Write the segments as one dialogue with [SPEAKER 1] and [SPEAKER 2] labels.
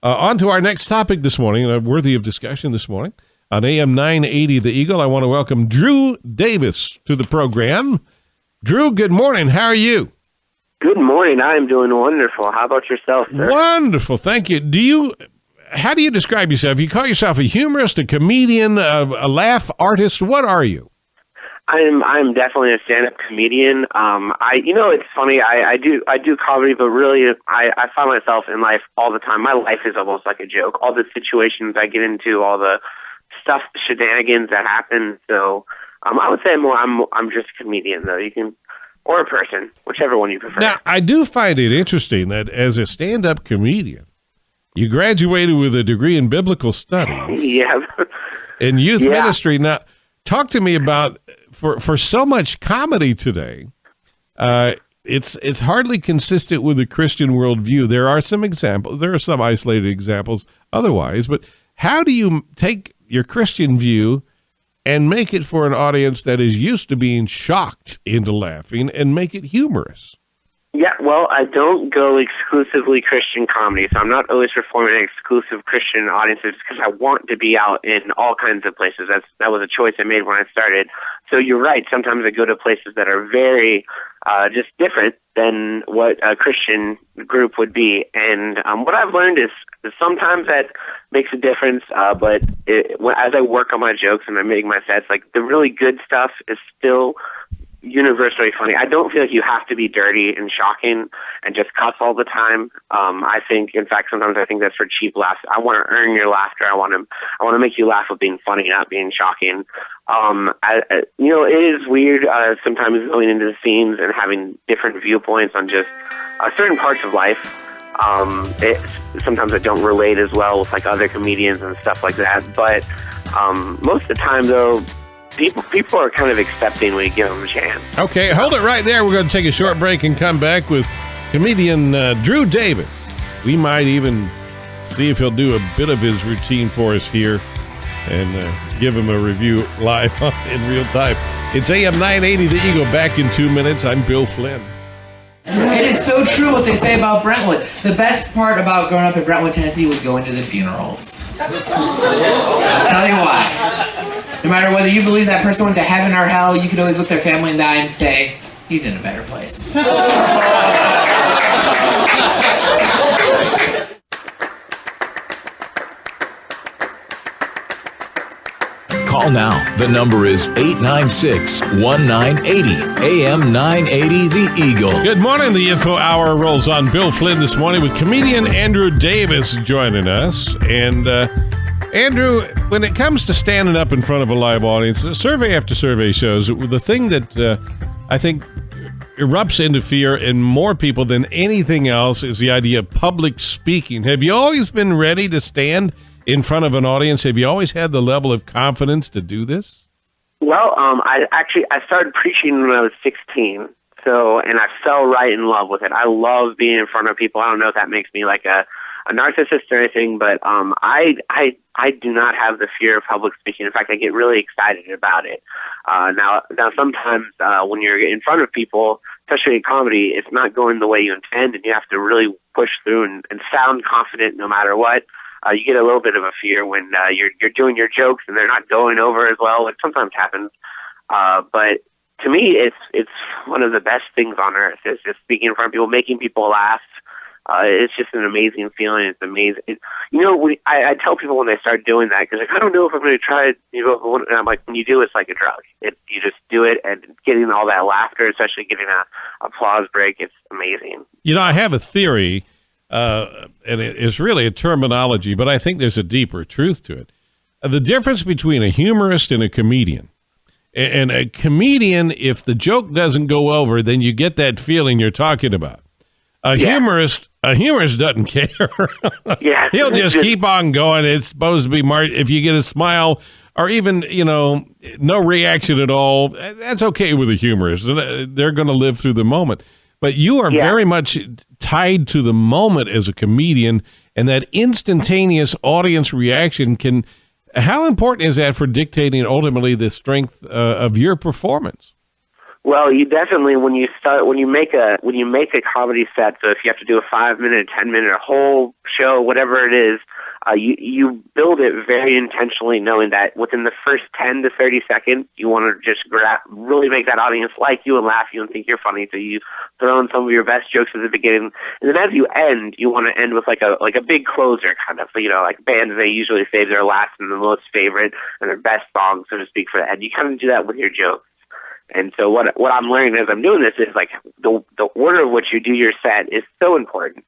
[SPEAKER 1] On to our next topic this morning, worthy of discussion this morning. On AM980, The Eagle, I want to welcome Drew Davis to the program. Drew, good morning. How are you?
[SPEAKER 2] Good morning. I am doing wonderful. How about yourself, sir?
[SPEAKER 1] Wonderful. Thank you. How do you describe yourself? You call yourself a humorist, a comedian, a laugh artist? What are you?
[SPEAKER 2] I'm definitely a stand-up comedian. It's funny. I do comedy, but really, I find myself in life all the time. My life is almost like a joke. All the situations I get into, all the stuff, shenanigans that happen. So, I would say I'm just a comedian, though. You can, or a person, whichever one you prefer.
[SPEAKER 1] Now, I do find it interesting that as a stand-up comedian, you graduated with a degree in biblical studies.
[SPEAKER 2] Yeah.
[SPEAKER 1] In youth ministry. Now, talk to me about. For so much comedy today, it's hardly consistent with the Christian worldview. There are some examples. There are some isolated examples otherwise. But how do you take your Christian view and make it for an audience that is used to being shocked into laughing and make it humorous?
[SPEAKER 2] Yeah, well, I don't go exclusively Christian comedy, so I'm not always performing exclusive Christian audiences because I want to be out in all kinds of places. That was a choice I made when I started. So you're right. Sometimes I go to places that are very just different than what a Christian group would be. And what I've learned is sometimes that makes a difference, but as I work on my jokes and I make my sets, like the really good stuff is still universally funny. I don't feel like you have to be dirty and shocking and just cuss all the time. I think, in fact, sometimes I think that's for cheap laughs. I want to earn your laughter. I want to make you laugh with being funny, not being shocking. It is weird sometimes going into the scenes and having different viewpoints on just certain parts of life. Sometimes I don't relate as well with like other comedians and stuff like that. But most of the time, though, people are kind of accepting when you give them a chance.
[SPEAKER 1] Okay, hold it right there. We're going to take a short break and come back with comedian Drew Davis. We might even see if he'll do a bit of his routine for us here and give him a review live in real time. It's AM980, The Eagle, back in 2 minutes. I'm Bill Flynn.
[SPEAKER 3] It is so true what they say about Brentwood. The best part about growing up in Brentwood, Tennessee was going to the funerals. I'll tell you why. No matter whether you believe that person went to heaven or hell, you could always look their family in the eye and say, he's in a better place.
[SPEAKER 4] Call now. The number is 896-1980. AM 980, The Eagle.
[SPEAKER 1] Good morning. The Info Hour rolls on. Bill Flynn this morning with comedian Andrew Davis joining us. And Andrew, when it comes to standing up in front of a live audience, survey after survey shows the thing that I think erupts into fear in more people than anything else is the idea of public speaking. Have you always been ready to stand in front of an audience? Have you always had the level of confidence to do this?
[SPEAKER 2] Well, I started preaching when I was 16, and I fell right in love with it. I love being in front of people. I don't know if that makes me like a narcissist or anything, but I do not have the fear of public speaking. In fact, I get really excited about it. Now sometimes when you're in front of people, especially in comedy, it's not going the way you intend, and you have to really push through and sound confident no matter what. You get a little bit of a fear when you're doing your jokes and they're not going over as well. It sometimes happens, but to me, it's one of the best things on earth. Is just speaking in front of people, making people laugh. It's just an amazing feeling. It's amazing. I tell people when they start doing that, because I don't know if I'm going to try it. And I'm like, when you do, it's like a drug. You just do it, and getting all that laughter, especially getting a applause break, it's amazing.
[SPEAKER 1] I have a theory, and it's really a terminology, but I think there's a deeper truth to it. The difference between a humorist and a comedian. And a comedian, if the joke doesn't go over, then you get that feeling you're talking about. A humorist doesn't care.
[SPEAKER 2] Yeah.
[SPEAKER 1] He'll just keep on going. It's supposed to be if you get a smile or even, no reaction at all, that's okay with a humorist. They're going to live through the moment. But you are very much tied to the moment as a comedian, and that instantaneous audience reaction how important is that for dictating ultimately the strength of your performance?
[SPEAKER 2] Well, you definitely when you make a comedy set. So if you have to do a 5-minute, 10-minute, a whole show, whatever it is, you build it very intentionally, knowing that within the first 10 to 30 seconds, you want to just really make that audience like you and laugh you and think you're funny. So you throw in some of your best jokes at the beginning, and then as you end, you want to end with like a big closer, kind of, like bands, they usually save their last and the most favorite and their best song, so to speak, for the end. You kind of do that with your jokes. And so what I'm learning as I'm doing this is like the order of which you do your set is so important.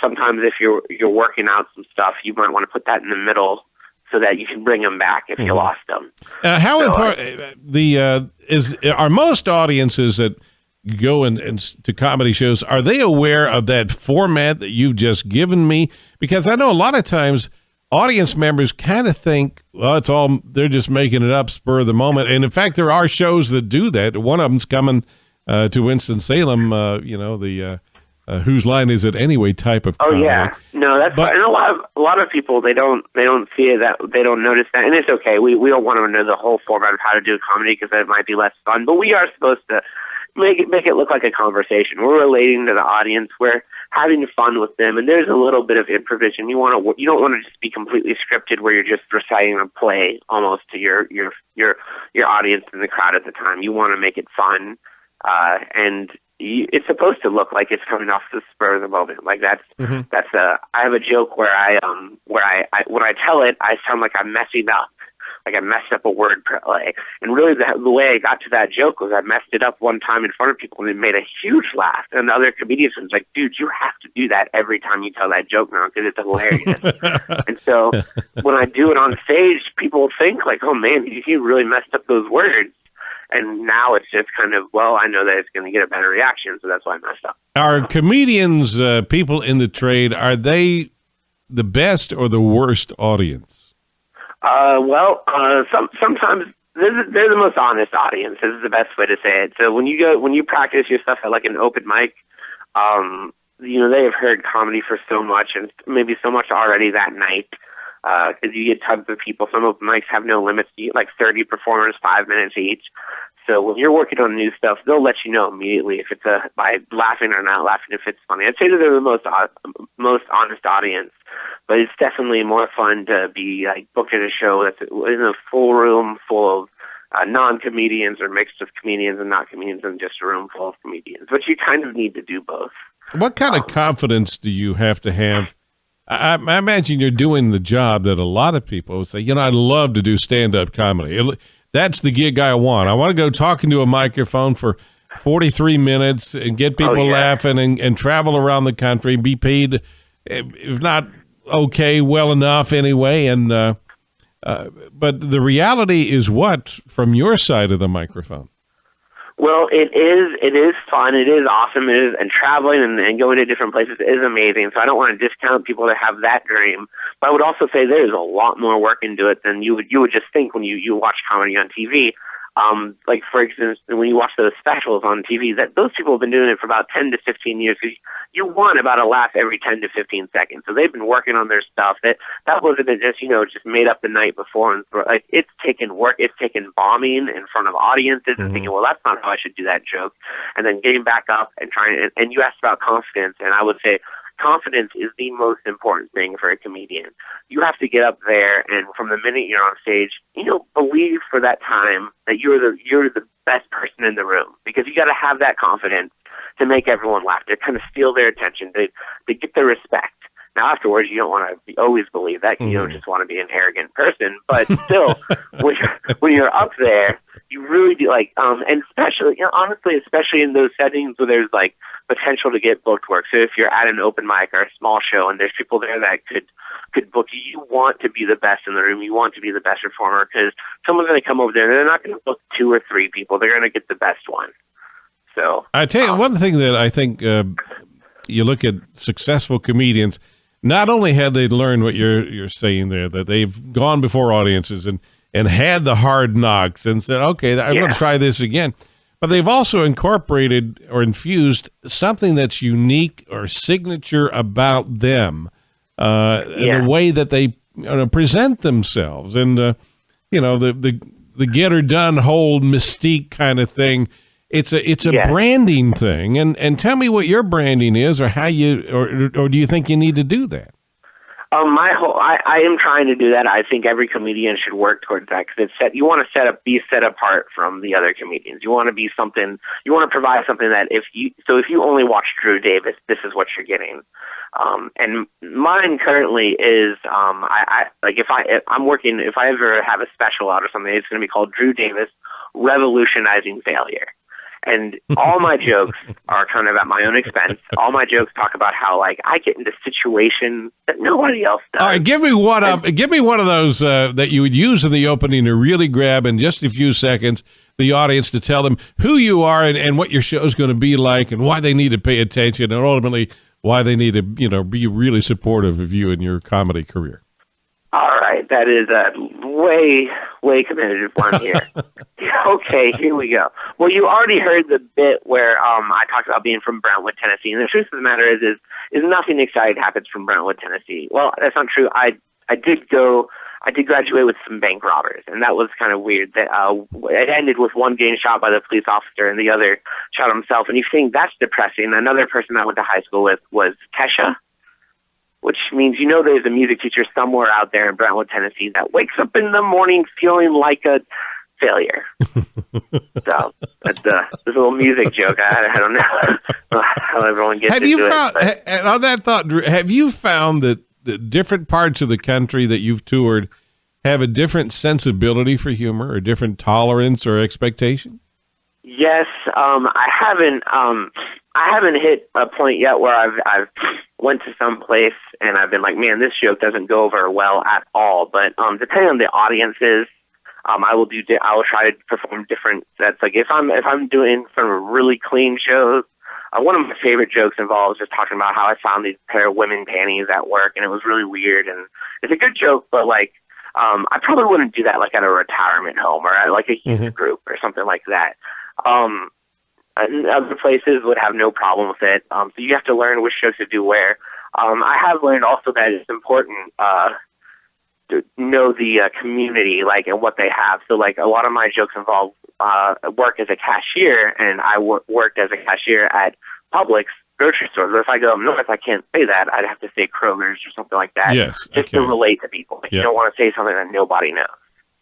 [SPEAKER 2] Sometimes if you're working out some stuff, you might want to put that in the middle so that you can bring them back if you lost them.
[SPEAKER 1] How important are most audiences that go to comedy shows? Are they aware of that format that you've just given me? Because I know a lot of times audience members kind of think, well, they're just making it up spur of the moment. And in fact, there are shows that do that. One of them's coming to Winston Salem, the Whose Line Is It Anyway type of comedy.
[SPEAKER 2] Oh yeah. No, that's fine. And a lot of people, they don't see it, that they don't notice that. And it's okay. We don't want to know the whole format of how to do comedy because that might be less fun, but we are supposed to make it look like a conversation. We're relating to the audience. We're having fun with them, and there's a little bit of improvisation. You don't want to just be completely scripted where you're just reciting a play almost to your audience in the crowd at the time. You want to make it fun, and it's supposed to look like it's coming off the spur of the moment. Like that's I have a joke where when I tell it, I sound like I'm messing up. Like I messed up a word play. And really the way I got to that joke was I messed it up one time in front of people and it made a huge laugh. And the other comedians was like, dude, you have to do that every time you tell that joke now because it's hilarious. And so when I do it on stage, people think like, oh man, he really messed up those words. And now it's just kind of, well, I know that it's going to get a better reaction, so that's why I messed up. Are
[SPEAKER 1] comedians, people in the trade, are they the best or the worst audience?
[SPEAKER 2] Sometimes they're the most honest audience. This is the best way to say it. So when you practice your stuff at like an open mic, they have heard comedy for so much and maybe so much already that night. Because you get tons of people. Some open mics have no limits. You get like 30 performers, 5 minutes each. So when you're working on new stuff, they'll let you know immediately if it's by laughing or not laughing, if it's funny. I'd say that they're the most honest audience, but it's definitely more fun to be like booked at a show that's in a full room full of non-comedians or mixed of comedians and not comedians and just a room full of comedians. But you kind of need to do both. What
[SPEAKER 1] kind of confidence do you have to have? I imagine you're doing the job that a lot of people say, I'd love to do stand-up comedy. That's the gig I want. I want to go talking to a microphone for 43 minutes and get people laughing and travel around the country, be paid, if not okay, well enough anyway. And but the reality is what from your side of the microphone?
[SPEAKER 2] Well, it is fun. It is awesome. And traveling and going to different places is amazing. So I don't want to discount people that have that dream. But I would also say there's a lot more work into it than you would just think when you watch comedy on TV. Like, for instance, when you watch those specials on TV, that those people have been doing it for about 10 to 15 years. You want about a laugh every 10 to 15 seconds. So they've been working on their stuff. That wasn't just made up the night before. And like, it's taken work. It's taken bombing in front of audiences and thinking, well, that's not how I should do that joke. And then getting back up and trying. And you asked about confidence, and I would say confidence is the most important thing for a comedian. You have to get up there, and from the minute you're on stage, believe for that time that you're the best person in the room, because you got to have that confidence to make everyone laugh, to kind of steal their attention, to get their respect. Now, afterwards, you don't want to always believe that. You don't just want to be an arrogant person, but still, when you're up there, you really do and especially, honestly, especially in those settings where there's like potential to get booked work. So if you're at an open mic or a small show and there's people there that could book you, you want to be the best in the room. You want to be the best performer, because someone's going to come over there and they're not going to book 2 or 3 people. They're going to get the best one. So
[SPEAKER 1] I tell you, one thing that I think you look at successful comedians, not only have they learned what you're saying there, that they've gone before audiences and had the hard knocks and said, okay, I'm going to try this again. But they've also incorporated or infused something that's unique or signature about them, in the way that they present themselves. And, the get or done whole mystique kind of thing It's a
[SPEAKER 2] Yes.
[SPEAKER 1] branding thing. And tell me what your branding is, or how you, or do you think you need to do that?
[SPEAKER 2] I am trying to do that. I think every comedian should work towards that, because you want to be set apart from the other comedians. You want to be something. You want to provide something that if you only watch Drew Davis, this is what you're getting. And mine currently is if I ever have a special out or something, it's going to be called Drew Davis Revolutionizing Failure. And all my jokes are kind of at my own expense. All my jokes talk about how I get into situations that nobody else does.
[SPEAKER 1] All right, give me one of those that you would use in the opening to really grab in just a few seconds the audience, to tell them who you are and what your show is going to be like, and why they need to pay attention, and ultimately why they need to be really supportive of you in your comedy career.
[SPEAKER 2] All right, that is a way committed one here. Okay, here we go. Well, you already heard the bit where I talked about being from Brentwood, Tennessee, and the truth of the matter is nothing exciting happens from Brentwood, Tennessee. Well, that's not true. I did graduate with some bank robbers, and that was kind of weird. That it ended with one getting shot by the police officer and the other shot himself. And you think that's depressing. Another person I went to high school with was Kesha, which means there's a music teacher somewhere out there in Brentwood, Tennessee, that wakes up in the morning feeling like a failure. So that's a little music joke. I don't know how everyone gets into it.
[SPEAKER 1] And on that thought, Drew, have you found that the different parts of the country that you've toured have a different sensibility for humor, or different tolerance or expectation?
[SPEAKER 2] Yes, I haven't hit a point yet where I've went to some place and I've been like, man, this joke doesn't go over well at all. But depending on the audiences, I will try to perform different sets. Like if I'm doing some really clean shows, one of my favorite jokes involves just talking about how I found these pair of women panties at work, and it was really weird. And it's a good joke, but I probably wouldn't do that at a retirement home or at a youth group or something like that. And other places would have no problem with it. So you have to learn which jokes to do where. I have learned also that it's important to know the community, and what they have. So, a lot of my jokes involve work as a cashier, and I worked as a cashier at Publix grocery stores. But if I go up north, I can't say that. I'd have to say Kroger's or something like that.
[SPEAKER 1] Yes,
[SPEAKER 2] just to relate to people. You don't want to say something that nobody knows.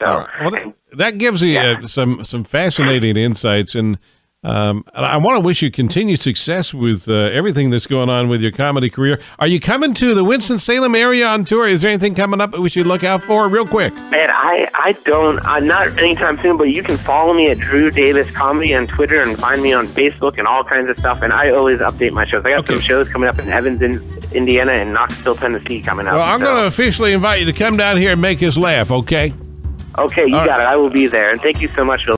[SPEAKER 2] So,
[SPEAKER 1] well, that gives you some fascinating insights, and I want to wish you continued success with everything that's going on with your comedy career. Are you coming to the Winston-Salem area on tour? Is there anything coming up that we should look out for real quick?
[SPEAKER 2] Man, I don't, not anytime soon, but you can follow me at Drew Davis Comedy on Twitter and find me on Facebook and all kinds of stuff, and I always update my shows. I got some shows coming up in Evans, Indiana, and Knoxville, Tennessee coming up.
[SPEAKER 1] Well, I'm going to officially invite you to come down here and make us laugh, okay?
[SPEAKER 2] Okay, you got it. I will be there, and thank you so much, Bill.